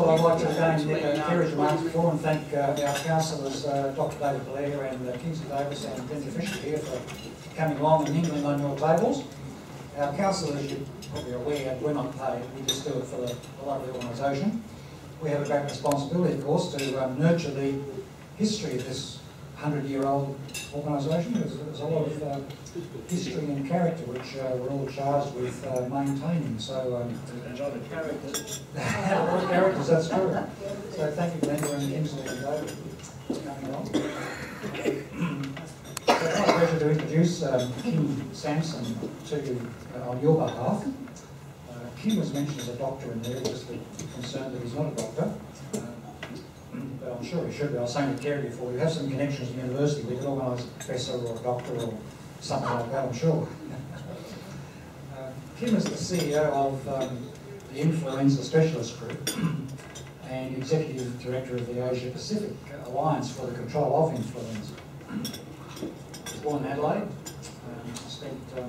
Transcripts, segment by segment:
all, I'd like to again Kerry's remarks before and thank our councillors, Dr. David Blair and Kingsley Davis and Brenda Fisher here for coming along and mingling on your tables. Our councillors, you're probably aware, we're not paid, we just do it for the love of the organisation. We have a great responsibility, of course, to nurture the history of this 100-year-old organisation. There's a lot of history and character which we're all charged with maintaining. So a lot of characters. a lot of characters, that's true. So thank you, Brenda and Kingsley and David for coming along. So it's my pleasure to introduce Kim Sampson to you on your behalf. Kim was mentioned as a doctor in there, just concerned that he's not a doctor. But I'm sure he should be. I was saying to Kerry before, you have some connections at university, we could organise a professor or a doctor or something like that, I'm sure. Kim is the CEO of the Influenza Specialist Group and Executive Director of the Asia Pacific Alliance for the Control of Influenza. He was born in Adelaide, spent the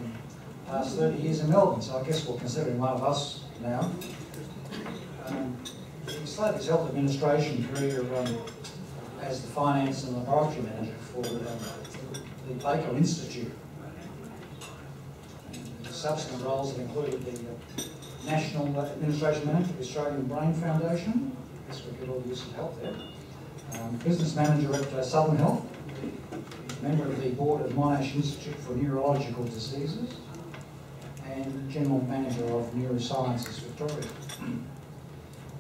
past 30 years in Melbourne, so I guess we'll consider him one of us now. He started his health administration career as the finance and laboratory manager for the Baker Institute. And his subsequent roles have included the National Administration Manager of the Australian Brain Foundation. I guess we could all use some help there. Business manager at Southern Health. Member of the board of Monash Institute for Neurological Diseases. And general manager of Neurosciences Victoria.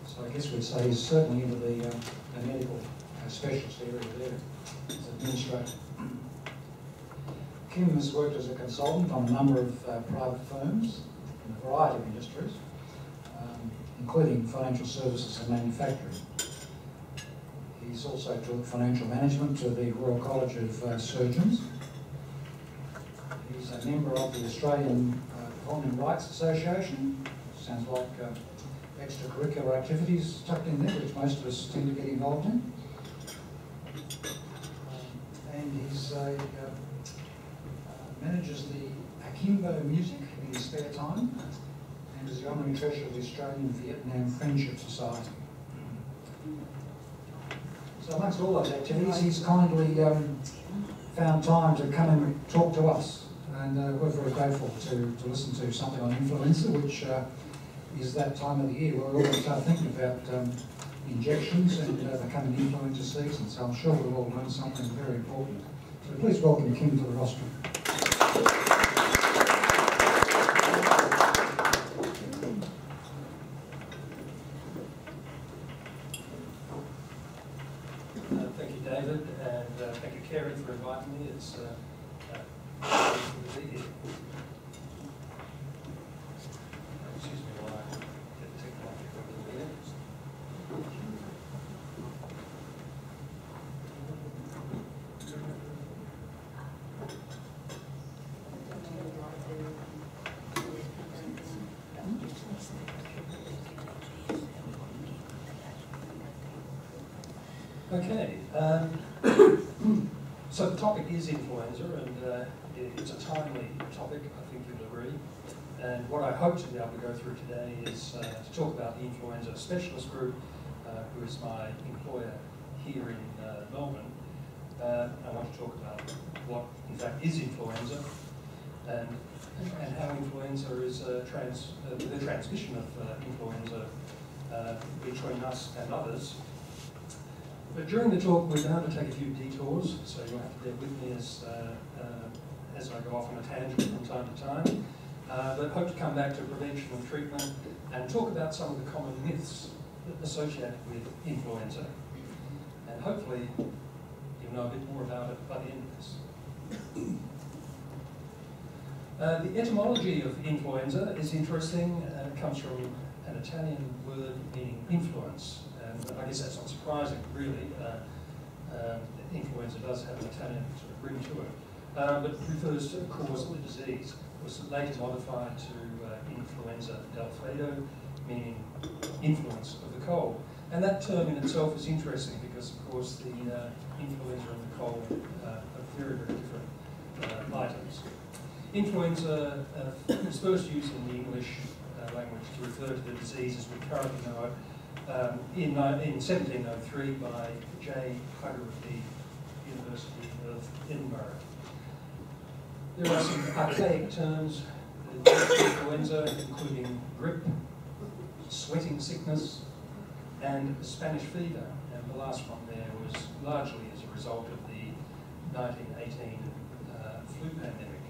So I guess we'd say he's certainly into the medical specialist area there as administrator. Kim has worked as a consultant on a number of private firms in a variety of industries, including financial services and manufacturing. He's also taught financial management to the Royal College of Surgeons. He's a member of the Australian Voting Rights Association. Sounds like extracurricular activities tucked in there, which most of us tend to get involved in. And he's manages the Akimbo music in his spare time, and is the honorary treasurer of the Australian Vietnam Friendship Society. So amongst all those activities, he's kindly found time to come and talk to us, and we're very grateful to listen to something on influenza, which is that time of the year where we all start thinking about injections and the coming influenza season. So I'm sure we'll all learn something very important. So please welcome Kim to the rostrum. Thank you, David, and thank you, Kerry, for inviting me. It's good to be here. Excuse me while I get the technology working here. Okay, so the topic is influenza, and it's a timely topic, I think you'll agree. And what I hope to be able to go through today is to talk about the Influenza Specialist Group, who is my employer here in Melbourne. I want to talk about what, in fact, is influenza, and how influenza is the transmission of influenza between us and others. But during the talk, we're going to take a few detours, so you'll have to bear with me as I go off on a tangent from time to time. But hope to come back to prevention and treatment and talk about some of the common myths associated with influenza. And hopefully, you'll know a bit more about it by the end of this. The etymology of influenza is interesting, and it comes from an Italian word meaning influence. And I guess that's not surprising, really. Influenza does have an Italian sort of ring to it, but refers to a cause of the disease. It was later modified to influenza delfedo, meaning influence of the cold. And that term in itself is interesting because, of course, the influenza and the cold are very, very different items. Influenza was first used in the English language to refer to the disease as we currently know it in 1703 by J. Hugger of the University of Edinburgh. There are some archaic terms, influenza, including grip, sweating sickness, and Spanish fever. And the last one there was largely as a result of the 1918 flu pandemic.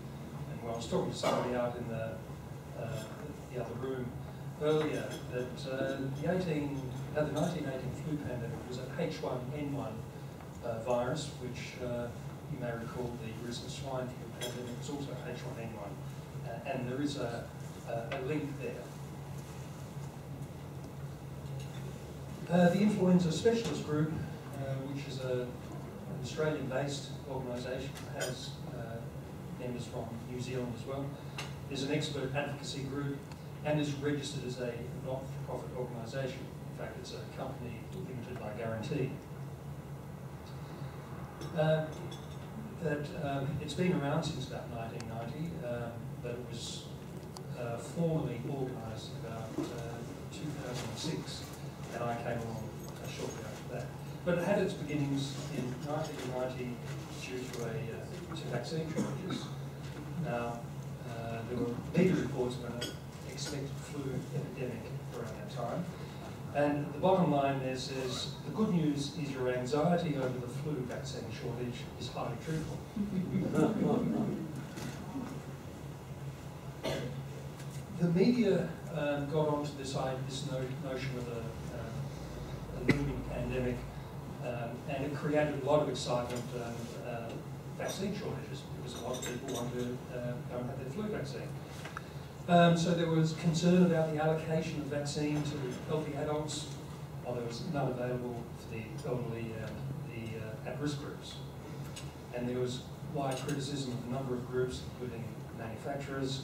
And when I was talking to somebody out in the other room earlier, that the 1918 flu pandemic was an H1N1 virus, which you may recall the recent swine flu pandemic was also H1N1, and there is a link there. The Influenza Specialist Group, which is an Australian-based organisation, has members from New Zealand as well, is an expert advocacy group and is registered as a not-for-profit organisation. In fact, it's a company limited by guarantee. It's been around since about 1990, but it was formally organised about 2006, and I came along shortly after that. But it had its beginnings in 1990 due to vaccine shortages. Now, there were media reports of an expected flu epidemic around that time. And the bottom line there says, the good news is your anxiety over the flu vaccine shortage is highly truthful. The media got onto this notion of a looming pandemic, and it created a lot of excitement and vaccine shortages because a lot of people wanted to go and have their flu vaccine. So there was concern about the allocation of vaccine to healthy adults, while there was none available for the elderly and the at-risk groups. And there was wide criticism of a number of groups, including manufacturers,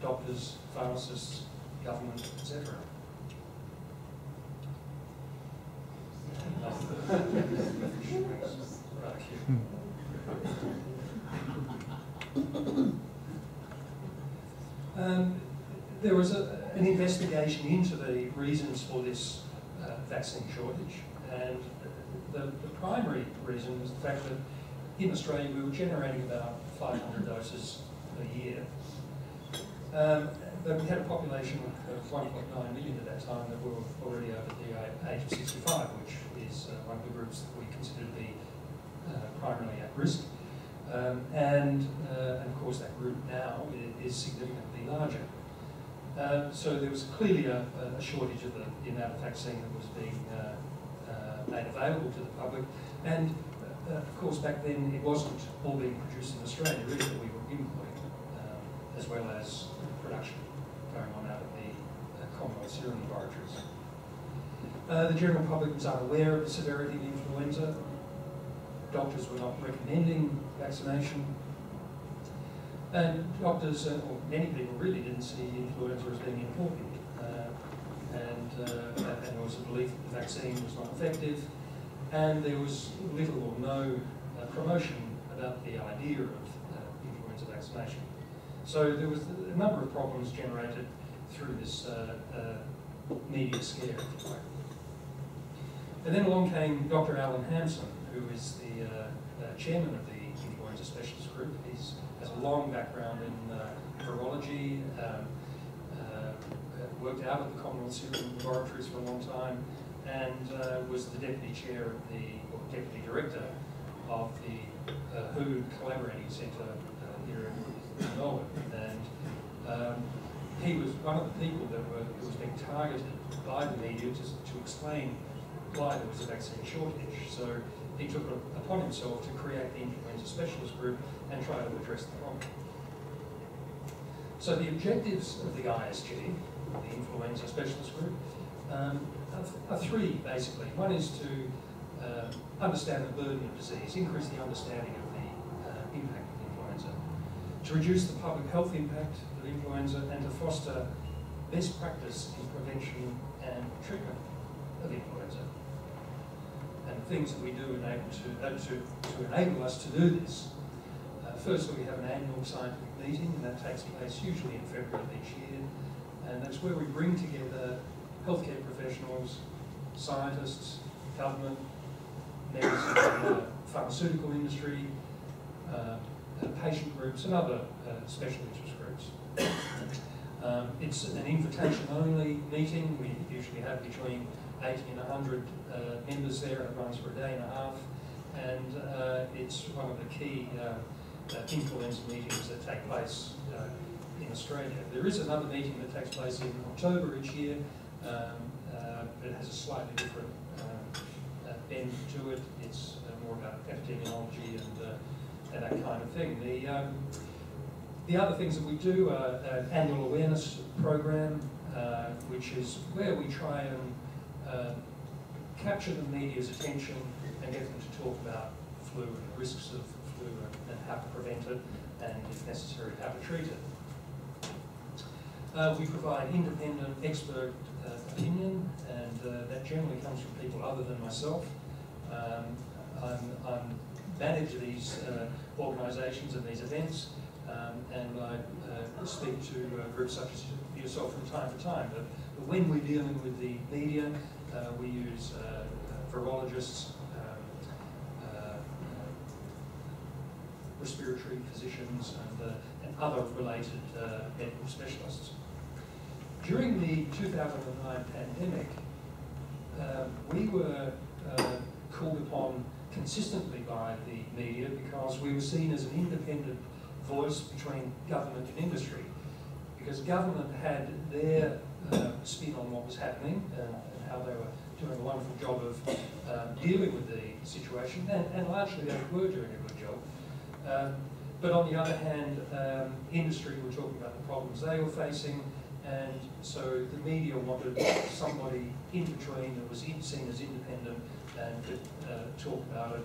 doctors, pharmacists, government, etc. There was an investigation into the reasons for this vaccine shortage, and the primary reason was the fact that in Australia we were generating about 500 doses a year. But we had a population of 1.9 million at that time that were already over the age of 65, which is one of the groups that we consider to be primarily at risk. And of course that group now is significantly larger. So there was clearly a shortage of the amount of vaccine that was being made available to the public. And of course back then it wasn't all being produced in Australia, really, that we were importing, as well as production going on out of the Commonwealth Serum Laboratories. The general public was unaware of the severity of influenza. Doctors were not recommending vaccination. And doctors, or many people really didn't see influenza as being important. And there was a belief that the vaccine was not effective. And there was little or no promotion about the idea of influenza vaccination. So there was a number of problems generated through this media scare, if you like. And then along came Dr. Alan Hampson, who is the chairman of the Influenza Specialist Group. He has a long background in virology, worked out at the Commonwealth Serum Laboratories for a long time, and was the deputy chair of or deputy director of the WHO Collaborating Centre here in Melbourne. And he was one of the people that was being targeted by the media to explain why there was a vaccine shortage. So he took it upon himself to create the Influenza Specialist Group and try to address the problem. So the objectives of the ISG, the Influenza Specialist Group, are three basically. One is to understand the burden of disease, increase the understanding of the impact of influenza, to reduce the public health impact of influenza, and to foster best practice in prevention and treatment of influenza. And things that we do to enable us to do this. Firstly, we have an annual scientific meeting, and that takes place usually in February of each year. And that's where we bring together healthcare professionals, scientists, government, members of the pharmaceutical industry, patient groups and other special interest groups. It's an invitation-only meeting. We usually have between 80 and 100 members there, and it runs for a day and a half. And it's one of the key influenza meetings that take place in Australia. There is another meeting that takes place in October each year, but it has a slightly different bend to it. It's more about epidemiology and that kind of thing. The other things that we do are an annual awareness program, which is where we try and capture the media's attention and get them to talk about flu and the risks of flu and how to prevent it, and if necessary, how to treat it. We provide independent expert opinion, and that generally comes from people other than myself. I manage these organisations and these events, and I speak to groups such as yourself from time to time. But when we're dealing with the media, we use virologists, respiratory physicians, and other related medical specialists. During the 2009 pandemic, we were called upon consistently by the media because we were seen as an independent voice between government and industry, because government had their spin on what was happening and how they were doing a wonderful job of dealing with the situation, and largely they were doing a good job. But on the other hand, industry were talking about the problems they were facing, and so the media wanted somebody in between that was seen as independent and could talk about it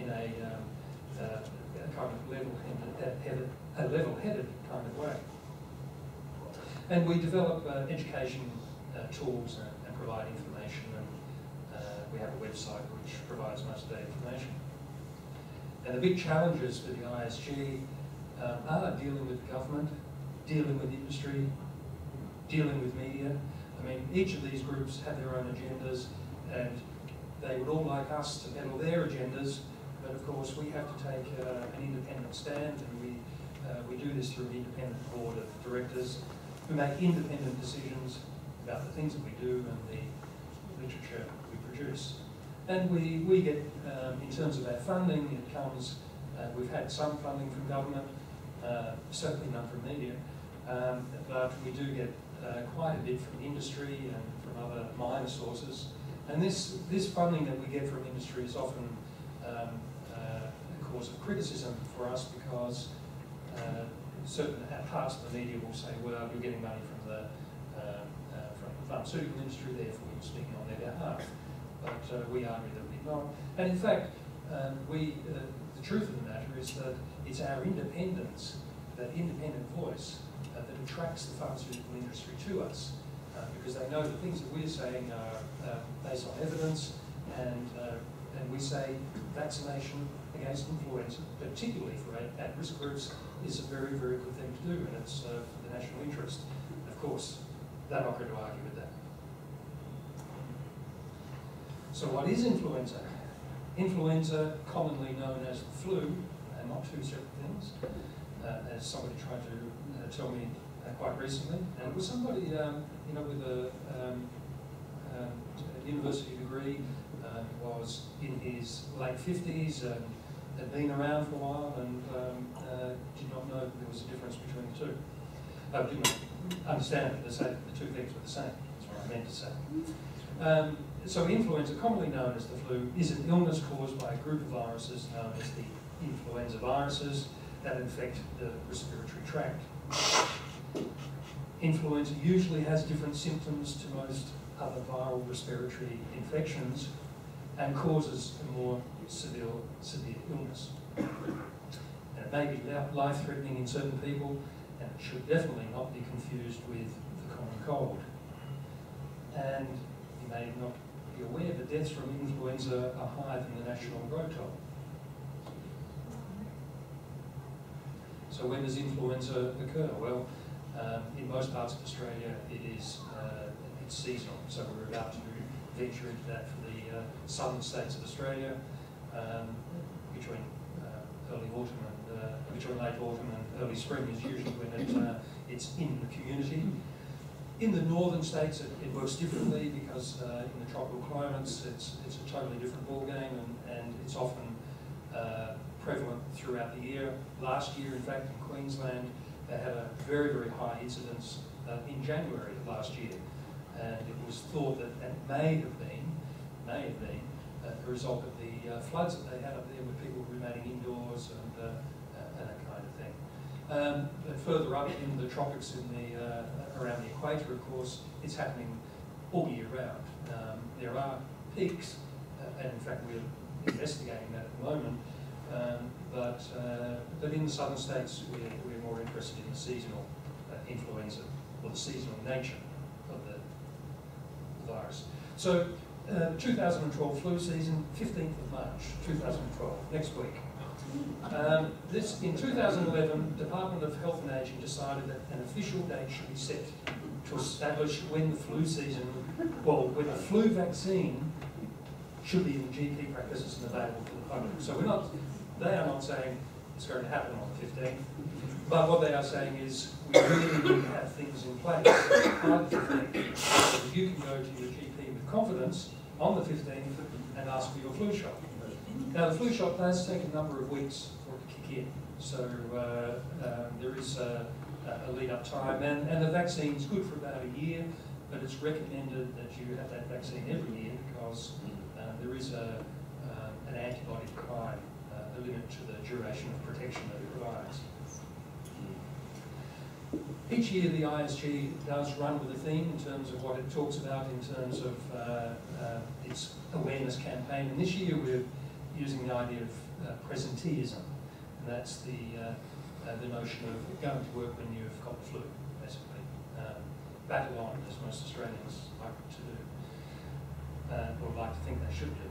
in a kind of level-headed kind of way. And we develop education tools and provide information, and we have a website which provides most of that information. And the big challenges for the ISG are dealing with government, dealing with industry, dealing with media. I mean, each of these groups have their own agendas, and they would all like us to peddle their agendas, but of course we have to take an independent stand, and we do this through an independent board of directors who make independent decisions about the things that we do and the literature we produce. And we get, in terms of our funding, it comes, we've had some funding from government, certainly none from media, but we do get quite a bit from industry and from other minor sources. And this funding that we get from industry is often a cause of criticism for us, because certain parts of the media will say, well, you're getting money from the pharmaceutical industry, therefore you're speaking on their behalf. But we argue that we're not. And in fact, the truth of the matter is that it's our independence, that independent voice, that attracts the pharmaceutical industry to us, because they know the things that we're saying are based on evidence, and we say vaccination against influenza, particularly for at-risk groups, is a very, very good thing to do, and it's for the national interest. Of course, they're not going to argue with that. So what is influenza? Influenza, commonly known as the flu, and not two separate things, as somebody tried to tell me quite recently. And it was somebody, with a university degree, was in his late 50s, had been around for a while, and did not know that there was a difference between the two. Did not understand that the two things were the same. That's what I meant to say. So influenza, commonly known as the flu, is an illness caused by a group of viruses known as the influenza viruses that infect the respiratory tract. Influenza usually has different symptoms to most other viral respiratory infections and causes a more severe illness. And it may be life-threatening in certain people, and it should definitely not be confused with the common cold. And you may not be aware that deaths from influenza are higher than the national growth toll. So when does influenza occur? Well, in most parts of Australia, it is it's seasonal. So we're about to venture into that for the southern states of Australia between early autumn and between late autumn and early spring is usually when it's in the community. In the northern states, it works differently because in the tropical climates, it's a totally different ballgame, and it's often prevalent throughout the year. Last year, in fact, in Queensland, they had a very, very high incidence in January of last year, and it was thought that it may have been a result of the floods that they had up there, with people remaining indoors and that kind of thing. But further up in the tropics, around the equator, of course, it's happening all year round. There are peaks, and in fact we're investigating that at the moment. But in the southern states, we're more interested in the seasonal influenza, or the seasonal nature of the virus. So, 2012 flu season, 15th of March, 2012, next week. In 2011, Department of Health and Ageing decided that an official date should be set to establish when the flu season, when the flu vaccine should be in GP practices and available to the public. So they are not saying it's going to happen on the 15th, but what they are saying is we really need to have things in place by the 15th, so that you can go to your GP with confidence on the 15th and ask for your flu shot. Now, the flu shot does take a number of weeks for it to kick in, so there is a lead-up time, and the vaccine is good for about a year, but it's recommended that you have that vaccine every year because there is an antibody decline, a limit to the duration of protection that it provides. Each year the ISG does run with a theme in terms of what it talks about in terms of its awareness campaign, and this year we're using the idea of presenteeism, and that's the notion of going to work when you've got the flu, basically. Battle on, as most Australians like to do, or like to think they should do.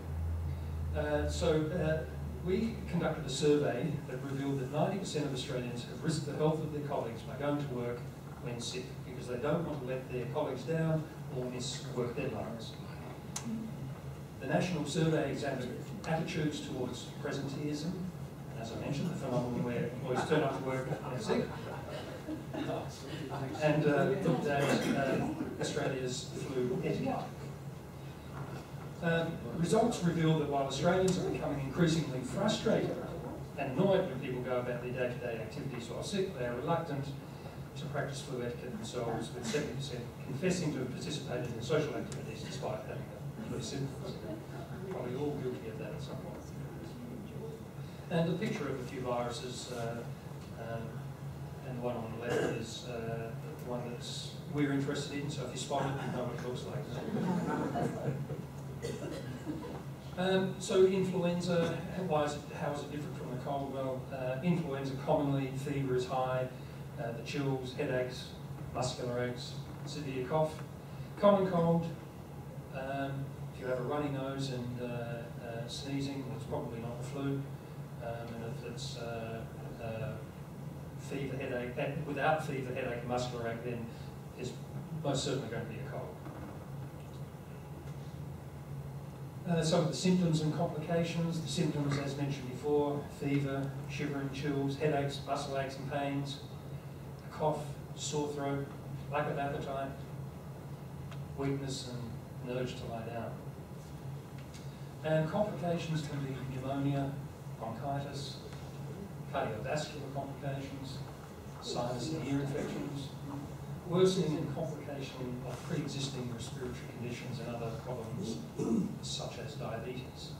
We conducted a survey that revealed that 90% of Australians have risked the health of their colleagues by going to work when sick because they don't want to let their colleagues down or miss work deadlines. The national survey examined attitudes towards presenteeism, and as I mentioned, the phenomenon where employees turn up to work when sick, and looked at Australia's flu etiquette. Results reveal that while Australians are becoming increasingly frustrated and annoyed when people go about their day-to-day activities while sick, they are reluctant to practice flu etiquette themselves, with 70% confessing to have participated in social activities despite having a flu symptoms. Probably all guilty of that at some point. And a picture of a few viruses, and the one on the left is the one that we're interested in, so if you spot it, you know what it looks like. So influenza, how is it different from the cold? Well, influenza commonly, fever is high, the chills, headaches, muscular aches, severe cough. Common cold, if you have a runny nose and sneezing, it's probably not the flu. And if it's fever, headache, without fever, headache, and muscular ache, then it's most certainly going to be a cold. Some of the symptoms and complications. The symptoms, as mentioned before, fever, shivering, chills, headaches, muscle aches and pains, a cough, sore throat, lack of appetite, weakness and an urge to lie down. And complications can be pneumonia, bronchitis, cardiovascular complications, sinus and ear infections, worsening and complication of pre-existing respiratory conditions and other problems such as diabetes.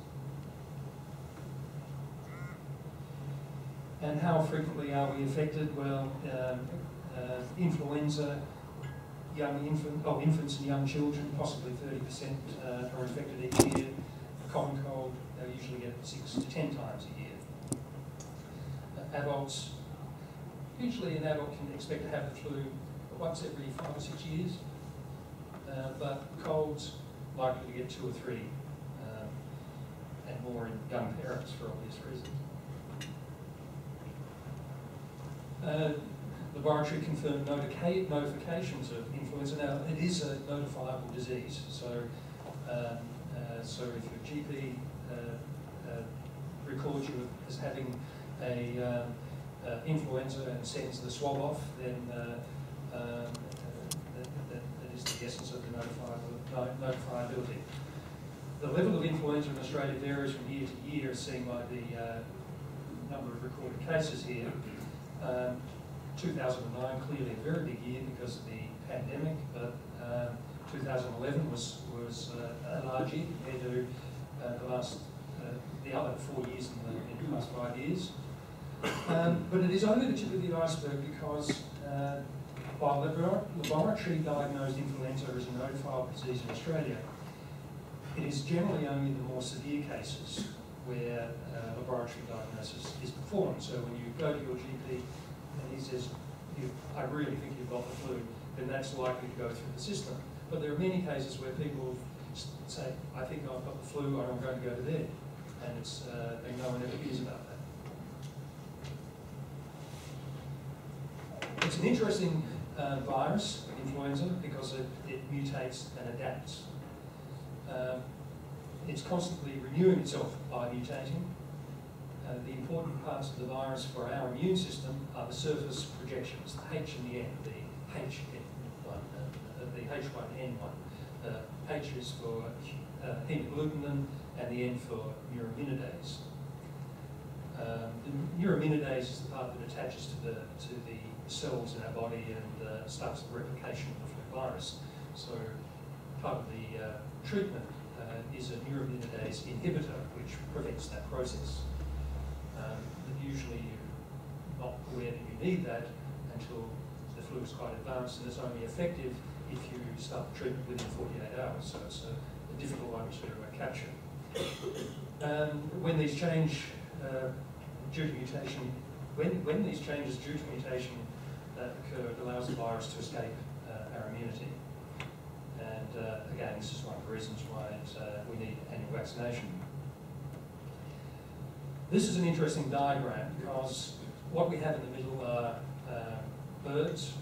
And how frequently are we affected? Well, influenza, infants and young children, possibly 30% are infected each year. Common cold, they usually get 6 to 10 times a year. Adults, usually an adult can expect to have the flu once every 5 or 6 years, but colds likely to get 2 or 3, and more in young parents for obvious reasons. laboratory confirmed notifications of influenza. Now, it is a notifiable disease, so so if your GP records you as having a influenza and sends the swab off, then that is the essence of the notifiability. The level of influenza in Australia varies from year to year, as seen by the number of recorded cases here. 2009 clearly a very big year because of the pandemic, but 2011 was a large year compared to the other 4 years in the past 5 years. But it is only the tip of the iceberg because while laboratory diagnosed influenza is a notifiable disease in Australia, it is generally only the more severe cases where laboratory diagnosis is performed. So when you go to your GP and he says, I really think you've got the flu, then that's likely to go through the system. But there are many cases where people say, I think I've got the flu, I'm going to go to bed. And and no one ever hears about that. It's an interesting virus, influenza, because it mutates and adapts. It's constantly renewing itself by mutating. The important parts of the virus for our immune system are the surface projections, the H and the N, the H1, the H1N1. H is for hemagglutinin and the N for neuraminidase. The neuraminidase is the part that attaches to the cells in our body and starts the replication of the flu virus. So part of the treatment is a neuraminidase inhibitor, which prevents that process. Usually you're not aware that you need that until the flu is quite advanced, and it's only effective if you start the treatment within 48 hours. So it's a difficult one to capture. When these change due to mutation, when these changes due to mutation occur, it allows the virus to escape our immunity. And again, this is one of the reasons why we need annual vaccination. This is an interesting diagram because what we have in the middle are birds.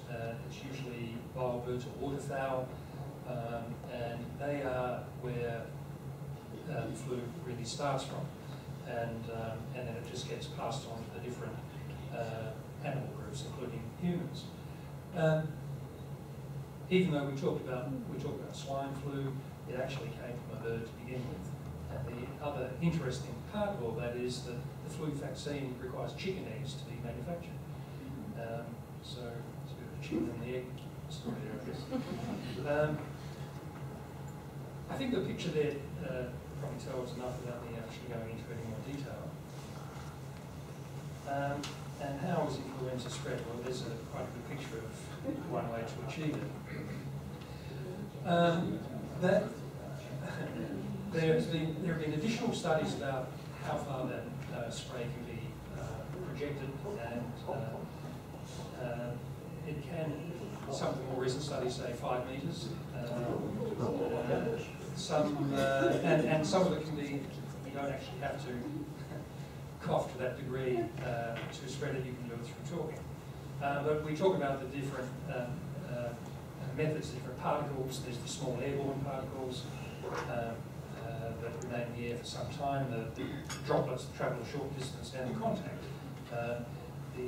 It's usually wild birds or waterfowl, and they are where the flu really starts from. And then it just gets passed on to the different animal groups, including humans. Even though we talked about swine flu, it actually came from a bird to begin with. And the other interesting part of all that is that the flu vaccine requires chicken eggs to be manufactured. So it's a bit of a chicken and the egg story there, I guess. I think the picture there probably tells enough without me actually going into any more detail. And how is influenza spread? Well, there's quite a good picture of one way to achieve it. There have been additional studies about how far that spray can be projected, and it can, some of the more recent studies say 5 metres. And some of it can be, you don't actually have to cough to that degree to spread it, you can do it through talking. But we talk about the different methods, different particles. There's the small airborne particles that remain in the air for some time, the droplets that travel a short distance, and the contact, the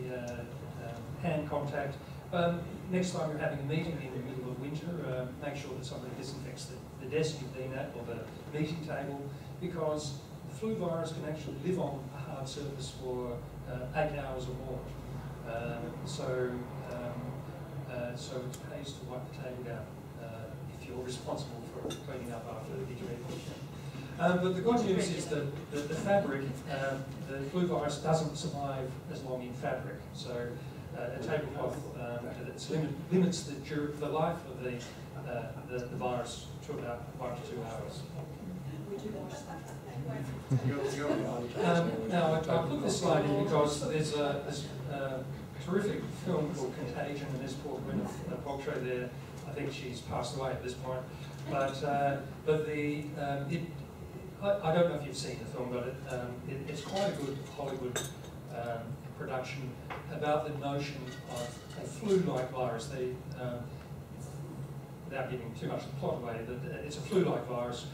hand contact. Next time you're having a meeting in the middle of winter, make sure that somebody disinfects the desk you've been at or the meeting table, because the flu virus can actually live on a hard surface for 8 hours or more. So it pays to wipe the table down if you're responsible for cleaning up after the people. But the good news is that the fabric, the flu virus doesn't survive as long in fabric. So a tablecloth limits the life of the virus to about 1 to 2 hours. Now, I put this slide in because there's this terrific film called Contagion, and this poor Gwyneth Paltrow there, I think she's passed away at this point. But I don't know if you've seen the film, but it's quite a good Hollywood production about the notion of a flu-like virus. Without giving too much of the plot away, that it's a flu-like virus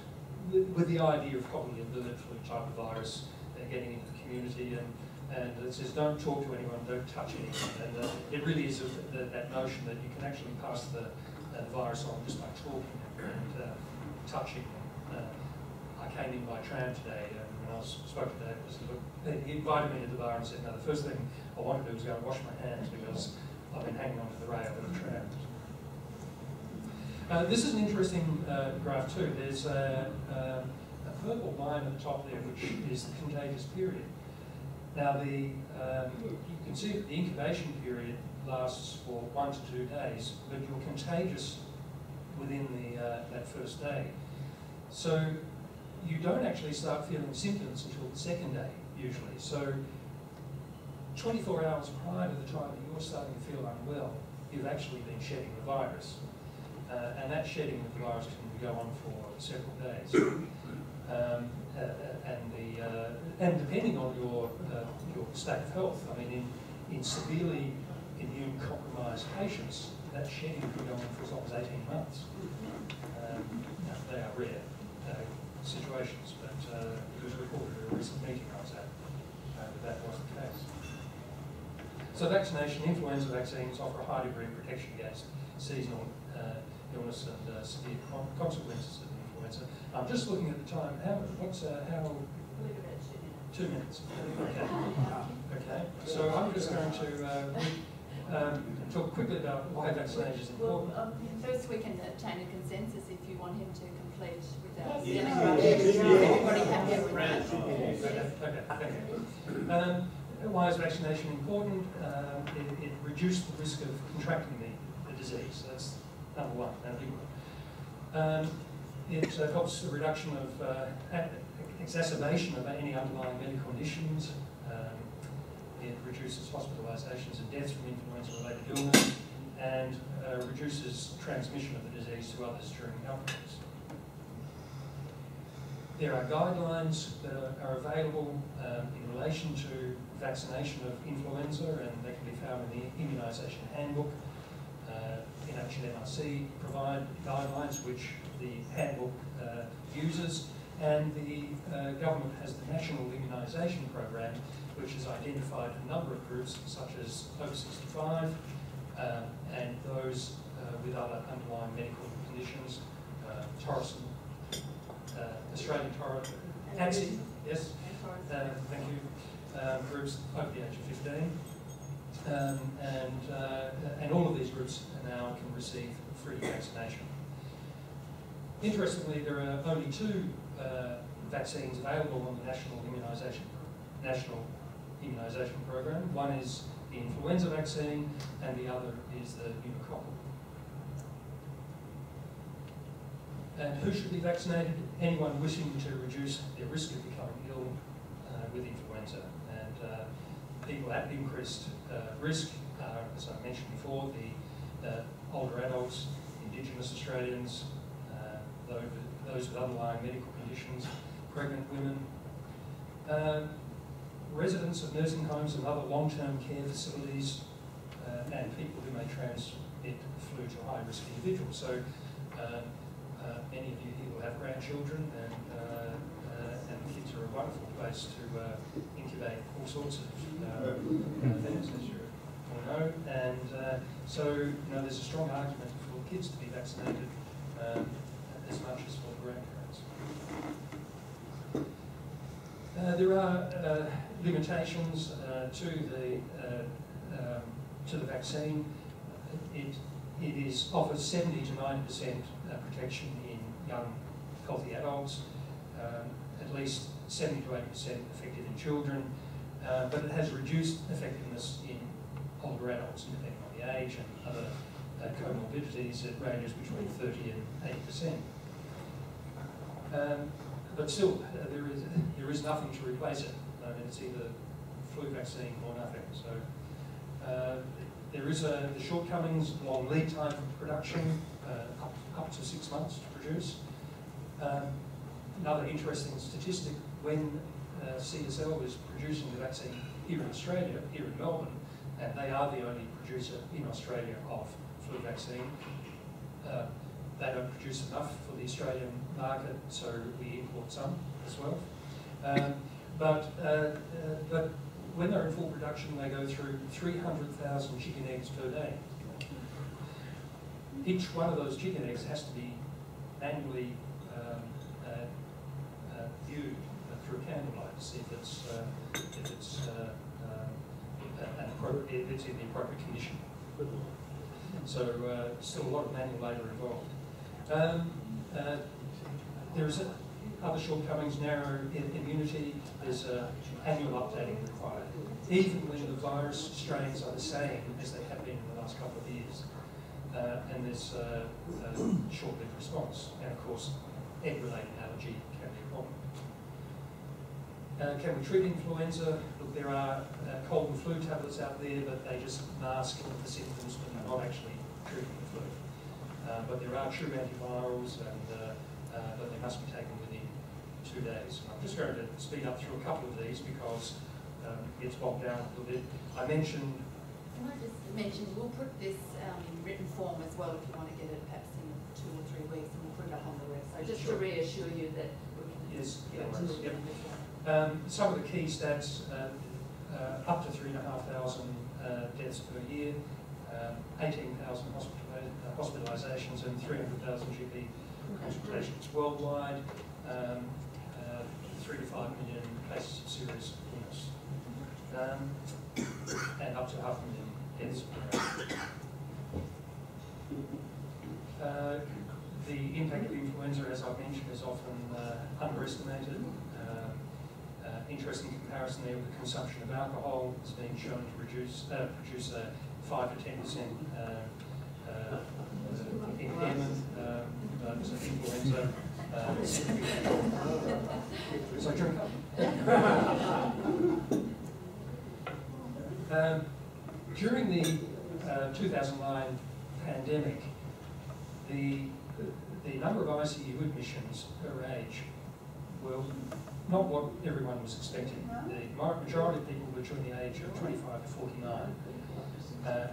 with the idea of probably a bird flu type of virus getting into the community, and it says don't talk to anyone, don't touch anyone, and it really is that notion that you can actually pass the virus on just by talking and touching. I came in by tram today, and when I spoke to Dave, he invited me to the bar and said, no, the first thing I want to do is go and wash my hands because I've been hanging onto the rail of the tram. This is an interesting graph too. There's a purple line at the top there, which is the contagious period. Now, you can see that the incubation period lasts for 1 to 2 days, but you're contagious within that first day. So you don't actually start feeling symptoms until the second day, usually. So 24 hours prior to the time that you're starting to feel unwell, you've actually been shedding the virus. And that shedding of the virus can go on for several days. And depending on your state of health, I mean, in severely immune-compromised patients, that shedding can go on for as long as 18 months. Now, they are rare situations, but it was reported at a recent meeting I was at that was the case. So vaccination, influenza vaccines offer a high degree of protection against seasonal illness and severe consequences of influenza. I'm just looking at the time. How? 2 minutes. Okay. Okay. So I'm just going to talk quickly about why vaccination is important. Well, first we can obtain a consensus if you want him to complete without everybody happy with that. Okay. Thank you. Why is vaccination important? It reduces the risk of contracting the disease. That's number one, and a big one. It helps the reduction of exacerbation of any underlying medical conditions. It reduces hospitalisations and deaths from influenza-related illness, and reduces transmission of the disease to others during outbreaks. There are guidelines that are available in relation to vaccination of influenza, and they can be found in the immunisation handbook. NHMRC provide guidelines which the handbook uses, and the government has the National Immunisation Program, which has identified a number of groups such as over 65 and those with other underlying medical conditions, Torreson, Australian Torreson, ANSI, yes, thank you, groups over the age of 15. And all of these groups now can receive free vaccination. Interestingly, there are only 2 vaccines available on the National Immunisation Program. One is the influenza vaccine, and the other is the pneumococcal. And who should be vaccinated? Anyone wishing to reduce their risk of becoming ill with influenza. And people at increased risk are, as I mentioned before, the older adults, Indigenous Australians, those with underlying medical conditions, pregnant women, residents of nursing homes and other long-term care facilities, and people who may transmit the flu to high-risk individuals. So many of you here will have grandchildren, and kids are a wonderful place to incubate all sorts of things, as you all know. And so there's a strong argument for kids to be vaccinated as much as for grandparents. There are limitations to the vaccine. It offers 70 to 90% protection in young, healthy adults, at least 70 to 80% effective in children, but it has reduced effectiveness in older adults, depending on the age and other comorbidities. It ranges between 30 and 80%. But still, there is nothing to replace it. I mean, it's either flu vaccine or nothing. So there is the shortcomings, long lead time for production, up to 6 months to produce. Another interesting statistic: when CSL was producing the vaccine here in Australia, here in Melbourne, and they are the only producer in Australia of flu vaccine. They don't produce enough for the Australian market, so we import some as well. But when they're in full production, they go through 300,000 chicken eggs per day. Each one of those chicken eggs has to be manually viewed through candlelight to see if it's in the appropriate condition. So still a lot of manual labour involved. There's other shortcomings, narrow immunity, there's annual updating required, even when the virus strains are the same as they have been in the last couple of years. And there's short-lived response, and of course egg-related allergy can be a problem. Can we treat influenza? Look, there are cold and flu tablets out there, but they just mask the symptoms but are not actually treating the flu. But there are true antivirals, and but they must be taken within 2 days. I'm just going to speed up through a couple of these because it gets bogged down a little bit. I mentioned... Can I just mention, we'll put this in written form as well if you want to get it perhaps in 2 or 3 weeks, and we'll put it up on the website, just to reassure you that we can get to it in this one. Some of the key stats, up to 3,500 deaths per year, 18,000 hospitalisations and 300,000 GP consultations worldwide, 3 to 5 million cases of serious illness, and up to 500,000 deaths per year. The impact of influenza, as I've mentioned, is often underestimated. Interesting comparison there with the consumption of alcohol. It's been shown to produce a 5 to 10% impairment of influenza. So drink up. During the 2009 pandemic, the number of ICU admissions per age were not what everyone was expecting. The majority of people were between the age of 25 to 49,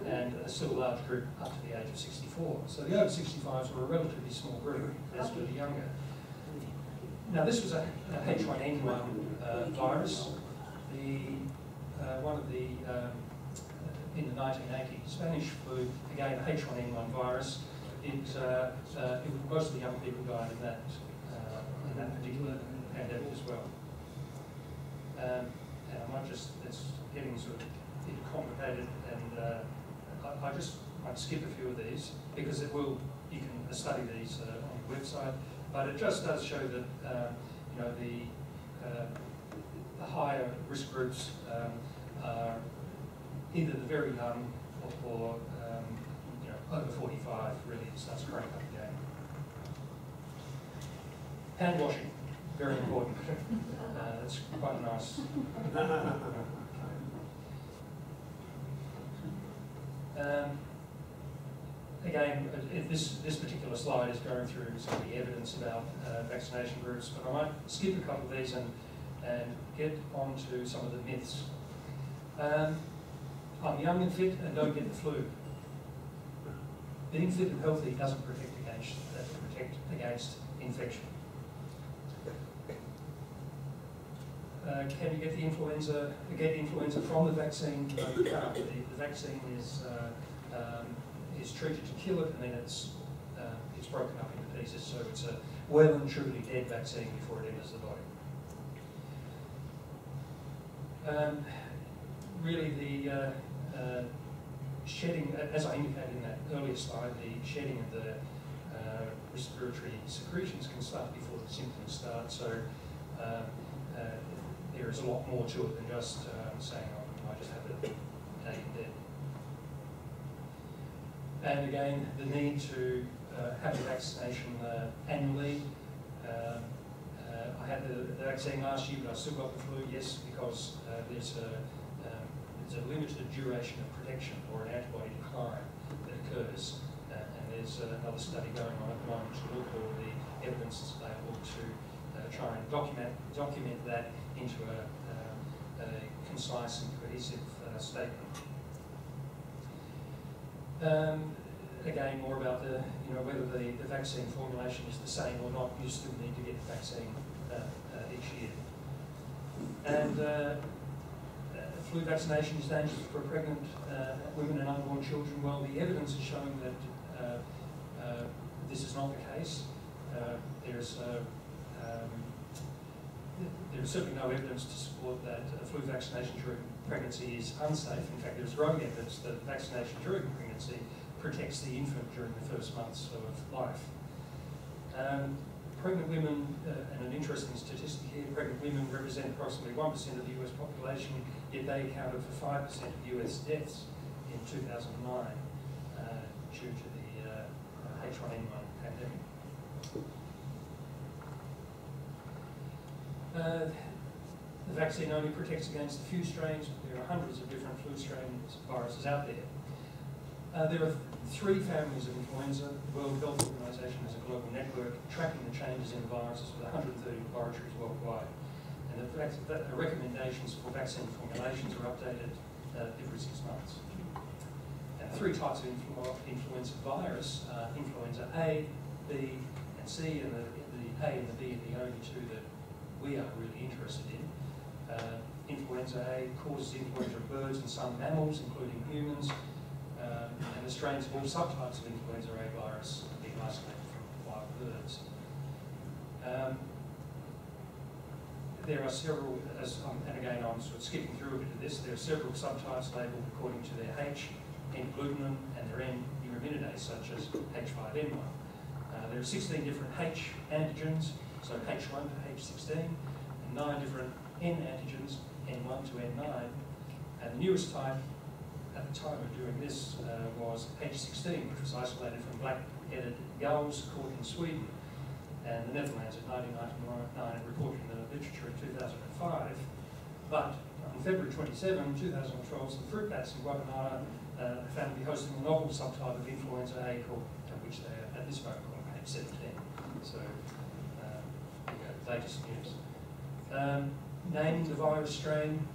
and still a large group up to the age of 64. So the over 65s were a relatively small group, as were the younger. Now this was a H1N1 virus. One of the, in the 1980s, Spanish flu, again a H1N1 virus. Most of the young people died in that particular pandemic as well. And I might just, it's getting sort of complicated, and I just might skip a few of these because you can study these on the website. But it just does show that you know, the higher risk groups are either the very young or you know, over 45 really starts cranking up again. Hand washing, very important. That's quite nice. Again, this particular slide is going through some of the evidence about vaccination groups, but I might skip a couple of these and get on to some of the myths. I'm young and fit and don't get the flu. Being fit and healthy doesn't protect against infection. Can you get the influenza? Get influenza from the vaccine? No, you can't. The vaccine is treated to kill it, and then it's broken up into pieces. So it's a well and truly dead vaccine before it enters the body. Really, the shedding, as I indicated in that earlier slide, the shedding of the respiratory secretions can start before the symptoms start. So there is a lot more to it than just saying, oh, I just have a day in bed. And again, the need to have the vaccination annually. I had the vaccine last year, but I still got the flu, yes, because there's a limited duration of protection or an antibody decline that occurs. And there's another study going on at the moment to look at all the evidence that's available to try and document that into concise and cohesive statement. Again, more about whether the vaccine formulation is the same or not. You still need to get the vaccine each year. And flu vaccination is dangerous for pregnant women and unborn children. Well, the evidence is showing that this is not the case. There's certainly no evidence to support that flu vaccination during pregnancy is unsafe. In fact, there's growing evidence that vaccination during pregnancy protects the infant during the first months of life. Pregnant women, and an interesting statistic here, pregnant women represent approximately 1% of the US population, yet they accounted for 5% of US deaths in 2009 due to the H1N1 pandemic. The vaccine only protects against a few strains, but there are hundreds of different flu strains, viruses out there. There are 3 families of influenza. The World Health Organization has a global network tracking the changes in the viruses with 130 laboratories worldwide. And the recommendations for vaccine formulations are updated every 6 months. And 3 types of influenza virus, influenza A, B, and C, and the A and the B are the only 2 that we are really interested in. Influenza A causes influenza of birds and some mammals, including humans, and the strains of all subtypes of influenza A virus are being isolated from wild birds. There are several, and again I'm sort of skipping through a bit of this, there are several subtypes labelled according to their H, N-glutamine, and their N neuraminidase, such as H5N1. There are 16 different H antigens, so H1 to H16, and 9 different N antigens, N1 to N9, and the newest type at the time of doing this was H16, which was isolated from black-headed gulls caught in Sweden, and the Netherlands in 1999 reported in the literature in 2005. But on February 27, 2012, some fruit bats in Guatemala found to be hosting a novel subtype of influenza A called, which they are at this moment called H17. So, latest news. Naming the virus strain,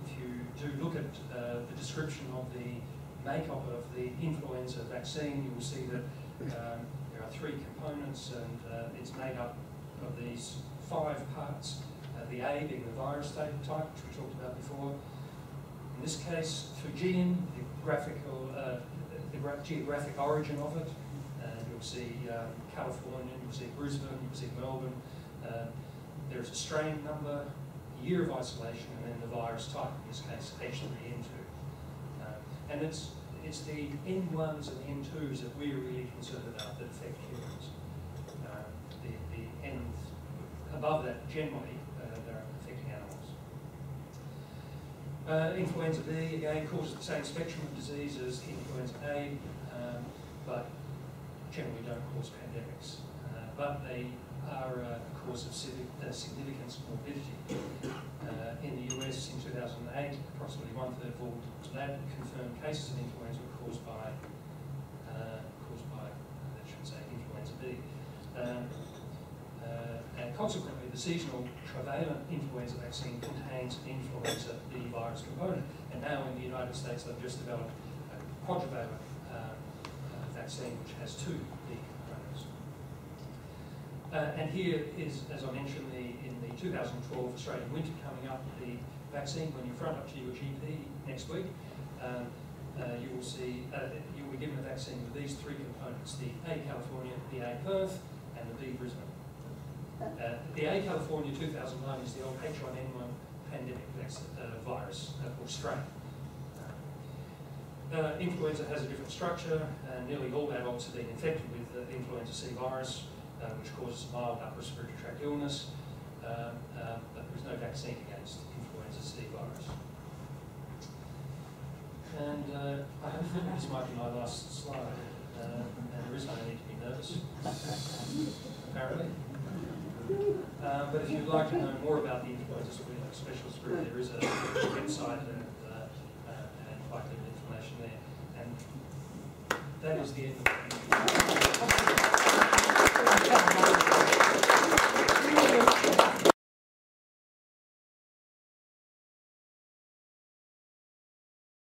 if you do look at the description of the makeup of the influenza vaccine, you will see that there are 3 components, and it's made up of these 5 parts. The A being the virus type, which we talked about before. In this case, Fujian, the geographic origin of it. You'll see California, you'll see Brisbane, you'll see Melbourne. There's a strain number, year of isolation, and then the virus type, in this case H3N2. And it's the N1s and N2s that we're really concerned about that affect humans. The N above that generally they're affecting animals. Influenza B again causes the same spectrum of disease as influenza A, but generally don't cause pandemics. But they are a cause of significant morbidity. In the US in 2008, approximately 1/3 of all lab-confirmed cases of influenza were caused by I should say, influenza B. And consequently, the seasonal trivalent influenza vaccine contains an influenza B virus component. And now in the United States, they've just developed a quadrivalent vaccine which has 2 B components. And here is, as I mentioned, in the 2012 Australian winter coming up, the vaccine, when you front up to your GP next week, you will see, you will be given a vaccine with these 3 components, the A California, the A Perth, and the B Brisbane. The A California 2009 is the old H1N1 pandemic virus or strain. Influenza has a different structure, and nearly all adults have been infected with the influenza C virus, which causes mild upper respiratory tract illness, but there is no vaccine against influenza C virus. And I think this might be my last slide, and there is no need to be nervous, apparently. But if you'd like to know more about the Influenza Specialist Group, there is a website and quite a bit of information there. And that is the end of it.